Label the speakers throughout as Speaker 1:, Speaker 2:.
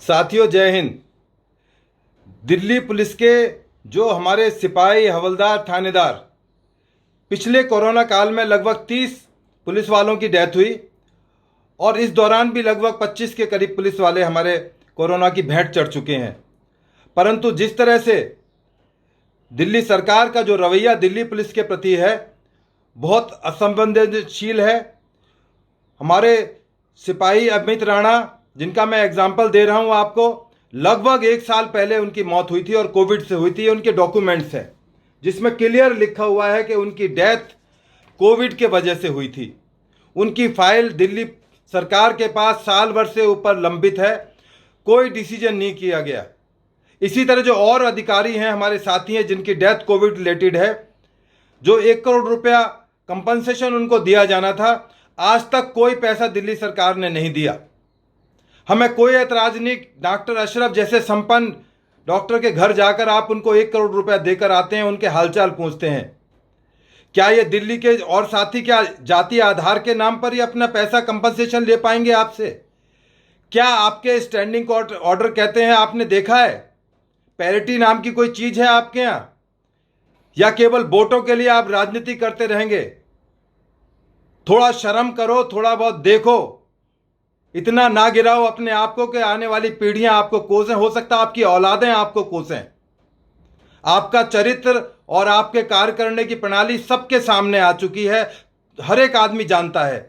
Speaker 1: साथियों, जय हिंद। दिल्ली पुलिस के जो हमारे सिपाही, हवलदार, थानेदार, पिछले कोरोना काल में लगभग 30 पुलिस वालों की डेथ हुई और इस दौरान भी लगभग 25 के करीब पुलिस वाले हमारे कोरोना की भेंट चढ़ चुके हैं। परंतु जिस तरह से दिल्ली सरकार का जो रवैया दिल्ली पुलिस के प्रति है, बहुत असंवेदनशील है। हमारे सिपाही अमित राणा, जिनका मैं एग्जाम्पल दे रहा हूं आपको, लगभग 1 साल पहले उनकी मौत हुई थी और कोविड से हुई थी। उनके डॉक्यूमेंट्स हैं जिसमें क्लियर लिखा हुआ है कि उनकी डेथ कोविड के वजह से हुई थी। उनकी फाइल दिल्ली सरकार के पास साल भर से ऊपर लंबित है, कोई डिसीजन नहीं किया गया। इसी तरह जो और अधिकारी हैं, हमारे साथी हैं, जिनकी डेथ कोविड रिलेटेड है, जो 1 करोड़ रुपया कंपनसेशन उनको दिया जाना था, आज तक कोई पैसा दिल्ली सरकार ने नहीं दिया। हमें कोई एतराज नहीं। डॉक्टर अशरफ जैसे संपन्न डॉक्टर के घर जाकर आप उनको 1 करोड़ रुपया देकर आते हैं, उनके हालचाल पूछते हैं। क्या ये दिल्ली के और साथी क्या जाति आधार के नाम पर ही अपना पैसा कंपनसेशन ले पाएंगे आपसे? क्या आपके स्टैंडिंग कोर्ट ऑर्डर कहते हैं, आपने देखा है? पैरिटी नाम की कोई चीज है आपके यहां, या केवल वोटों के लिए आप राजनीति करते रहेंगे? थोड़ा शर्म करो, थोड़ा बहुत देखो। इतना ना गिराओ अपने आप को कि आने वाली पीढ़ियां आपको कोसें, हो सकता है आपकी औलादें आपको कोसें। आपका चरित्र और आपके कार्य करने की प्रणाली सबके सामने आ चुकी है, हर एक आदमी जानता है।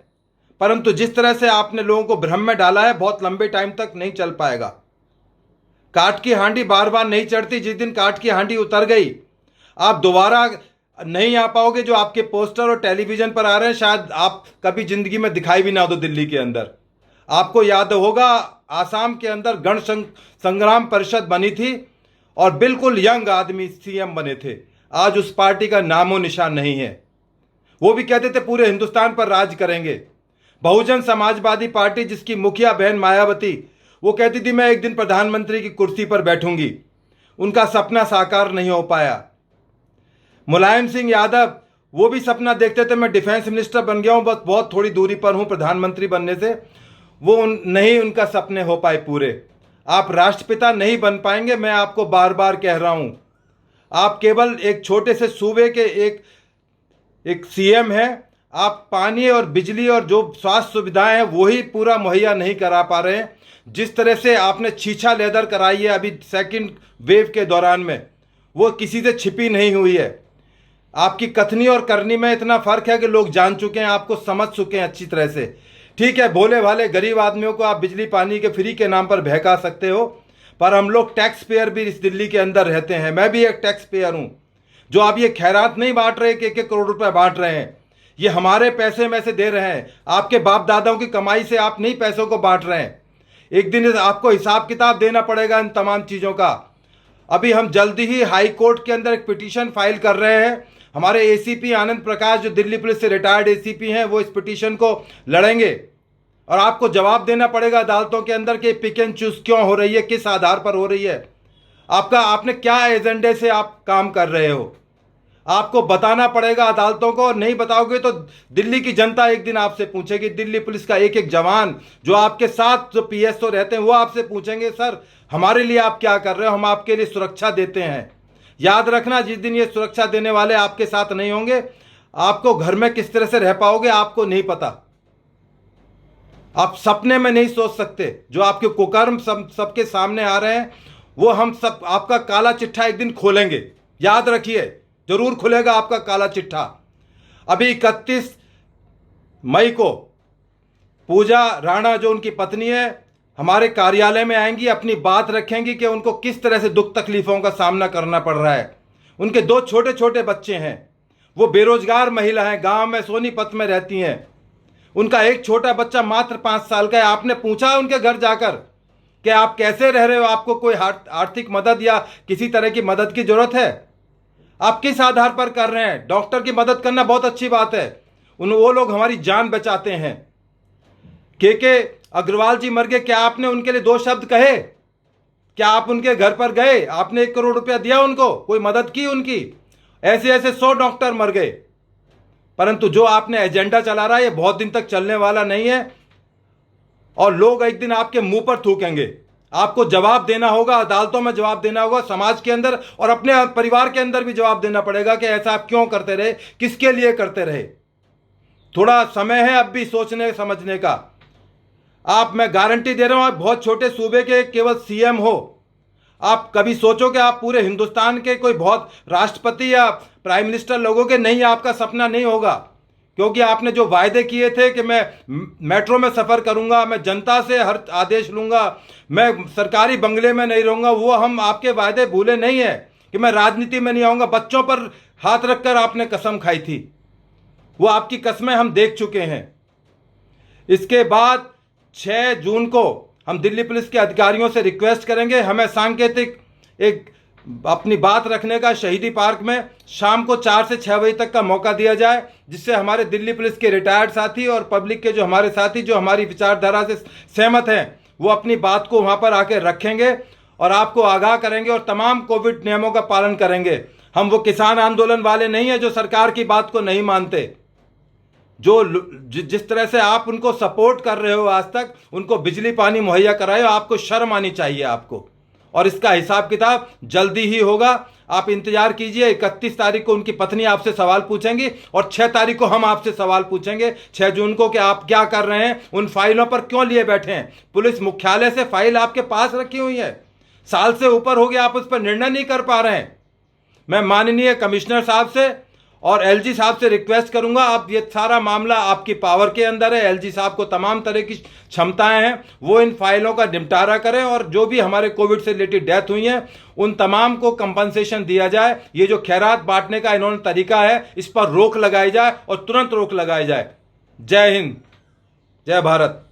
Speaker 1: परंतु जिस तरह से आपने लोगों को भ्रम में डाला है, बहुत लंबे टाइम तक नहीं चल पाएगा। काठ की हांडी बार बार नहीं चढ़ती। जिस दिन काठ की हांडी उतर गई, आप दोबारा नहीं आ पाओगे। जो आपके पोस्टर और टेलीविजन पर आ रहे हैं, शायद आप कभी जिंदगी में दिखाई भी ना दो दिल्ली के अंदर। आपको याद होगा, आसाम के अंदर गण संग्राम परिषद बनी थी और बिल्कुल यंग आदमी सीएम बने थे। आज उस पार्टी का नामो निशान नहीं है। वो भी कहते थे पूरे हिंदुस्तान पर राज करेंगे। बहुजन समाजवादी पार्टी, जिसकी मुखिया बहन मायावती, वो कहती थी मैं एक दिन प्रधानमंत्री की कुर्सी पर बैठूंगी। उनका सपना साकार नहीं हो पाया। मुलायम सिंह यादव, वो भी सपना देखते थे मैं डिफेंस मिनिस्टर बन गया हूं, बस बहुत थोड़ी दूरी पर हूं प्रधानमंत्री बनने से। वो नहीं, उनका सपने हो पाए पूरे। आप राष्ट्रपिता नहीं बन पाएंगे, मैं आपको बार बार कह रहा हूं। आप केवल एक छोटे से सूबे के एक सीएम हैं। आप पानी और बिजली और जो स्वास्थ्य सुविधाएं हैं वही पूरा मुहैया नहीं करा पा रहे हैं। जिस तरह से आपने छीछा लेदर कराई है अभी सेकंड वेव के दौरान में, वो किसी से छिपी नहीं हुई है। आपकी कथनी और करनी में इतना फर्क है कि लोग जान चुके हैं, आपको समझ चुके हैं अच्छी तरह से। ठीक है, भोले भाले गरीब आदमियों को आप बिजली पानी के फ्री के नाम पर बहका सकते हो, पर हम लोग टैक्स पेयर भी इस दिल्ली के अंदर रहते हैं। मैं भी एक टैक्स पेयर हूं। जो आप ये खैरात नहीं बांट रहे कि 1 करोड़ रुपए बांट रहे हैं, ये हमारे पैसे में से दे रहे हैं। आपके बाप दादाओं की कमाई से आप नहीं पैसों को बांट रहे हैं। एक दिन आपको हिसाब किताब देना पड़ेगा इन तमाम चीजों का। अभी हम जल्दी ही हाई कोर्ट के अंदर एक पिटीशन फाइल कर रहे हैं। हमारे एसीपी आनंद प्रकाश, जो दिल्ली पुलिस से रिटायर्ड एसीपी हैं, वो इस पिटीशन को लड़ेंगे और आपको जवाब देना पड़ेगा अदालतों के अंदर कि पिक एंड चूज क्यों हो रही है, किस आधार पर हो रही है, आपने क्या एजेंडे से आप काम कर रहे हो। आपको बताना पड़ेगा अदालतों को, और नहीं बताओगे तो दिल्ली की जनता एक दिन आपसे पूछेगी। दिल्ली पुलिस का एक एक जवान, जो आपके साथ जो पीएसओ रहते हैं, वो आपसे पूछेंगे सर हमारे लिए आप क्या कर रहे हो, हम आपके लिए सुरक्षा देते हैं। याद रखना, जिस दिन ये सुरक्षा देने वाले आपके साथ नहीं होंगे, आपको घर में किस तरह से रह पाओगे आपको नहीं पता। आप सपने में नहीं सोच सकते। जो आपके कुकर्म सबके सामने आ रहे हैं, वो हम सब आपका काला चिट्ठा एक दिन खोलेंगे। याद रखिए, जरूर खुलेगा आपका काला चिट्ठा। अभी 31 मई को पूजा राणा, जो उनकी पत्नी है, हमारे कार्यालय में आएंगी, अपनी बात रखेंगी कि उनको किस तरह से दुख तकलीफों का सामना करना पड़ रहा है। उनके 2 छोटे छोटे बच्चे हैं, वो बेरोजगार महिला हैं, गांव में सोनीपत में रहती हैं। उनका एक छोटा बच्चा मात्र 5 साल का है। आपने पूछा उनके घर जाकर कि आप कैसे रह रहे हो, आपको कोई आर्थिक मदद या किसी तरह की मदद की जरूरत है? आप किस आधार पर कर रहे हैं? डॉक्टर की मदद करना बहुत अच्छी बात है, वो लोग हमारी जान बचाते हैं। के अग्रवाल जी मर गए, क्या आपने उनके लिए 2 शब्द कहे? क्या आप उनके घर पर गए? आपने 1 करोड़ रुपया दिया उनको? कोई मदद की उनकी? ऐसे ऐसे 100 डॉक्टर मर गए। परंतु जो आपने एजेंडा चला रहा है, ये बहुत दिन तक चलने वाला नहीं है और लोग एक दिन आपके मुंह पर थूकेंगे। आपको जवाब देना होगा, अदालतों में जवाब देना होगा, समाज के अंदर और अपने परिवार के अंदर भी जवाब देना पड़ेगा कि ऐसा आप क्यों करते रहे, किसके लिए करते रहे। थोड़ा समय है अब भी सोचने समझने का। मैं गारंटी दे रहा हूं, आप बहुत छोटे सूबे के केवल सीएम हो, आप कभी सोचो कि आप पूरे हिंदुस्तान के कोई बहुत राष्ट्रपति या प्राइम मिनिस्टर लोगों के, नहीं, आपका सपना नहीं होगा। क्योंकि आपने जो वायदे किए थे कि मैं मेट्रो में सफ़र करूंगा, मैं जनता से हर आदेश लूंगा, मैं सरकारी बंगले में नहीं रहूंगा, वो हम आपके वायदे भूले नहीं है। कि मैं राजनीति में नहीं आऊंगा, बच्चों पर हाथ रखकर आपने कसम खाई थी, वो आपकी कसमें हम देख चुके हैं। इसके बाद 6 जून को हम दिल्ली पुलिस के अधिकारियों से रिक्वेस्ट करेंगे, हमें सांकेतिक एक अपनी बात रखने का शहीदी पार्क में शाम को 4 से 6 बजे तक का मौका दिया जाए, जिससे हमारे दिल्ली पुलिस के रिटायर्ड साथी और पब्लिक के जो हमारे साथी जो हमारी विचारधारा से सहमत हैं, वो अपनी बात को वहां पर आकर रखेंगे और आपको आगाह करेंगे और तमाम कोविड नियमों का पालन करेंगे। हम वो किसान आंदोलन वाले नहीं है जो सरकार की बात को नहीं मानते। जो जिस तरह से आप उनको सपोर्ट कर रहे हो आज तक, उनको बिजली पानी मुहैया कराए, आपको शर्म आनी चाहिए आपको। और इसका हिसाब किताब जल्दी ही होगा, आप इंतजार कीजिए। 31 तारीख को उनकी पत्नी आपसे सवाल पूछेंगी और 6 तारीख को हम आपसे सवाल पूछेंगे, 6 जून को, कि आप क्या कर रहे हैं, उन फाइलों पर क्यों लिए बैठे हैं। पुलिस मुख्यालय से फाइल आपके पास रखी हुई है, साल से ऊपर हो गया, आप उस पर निर्णय नहीं कर पा रहे हैं। मैं माननीय कमिश्नर साहब से और एलजी साहब से रिक्वेस्ट करूंगा, आप ये सारा मामला आपकी पावर के अंदर है, एलजी साहब को तमाम तरह की क्षमताएं हैं, वो इन फाइलों का निपटारा करें और जो भी हमारे कोविड से रिलेटेड डेथ हुई है उन तमाम को कंपनसेशन दिया जाए। ये जो खैरात बांटने का इन्होंने तरीका है, इस पर रोक लगाई जाए और तुरंत रोक लगाई जाए। जय हिंद, जय भारत।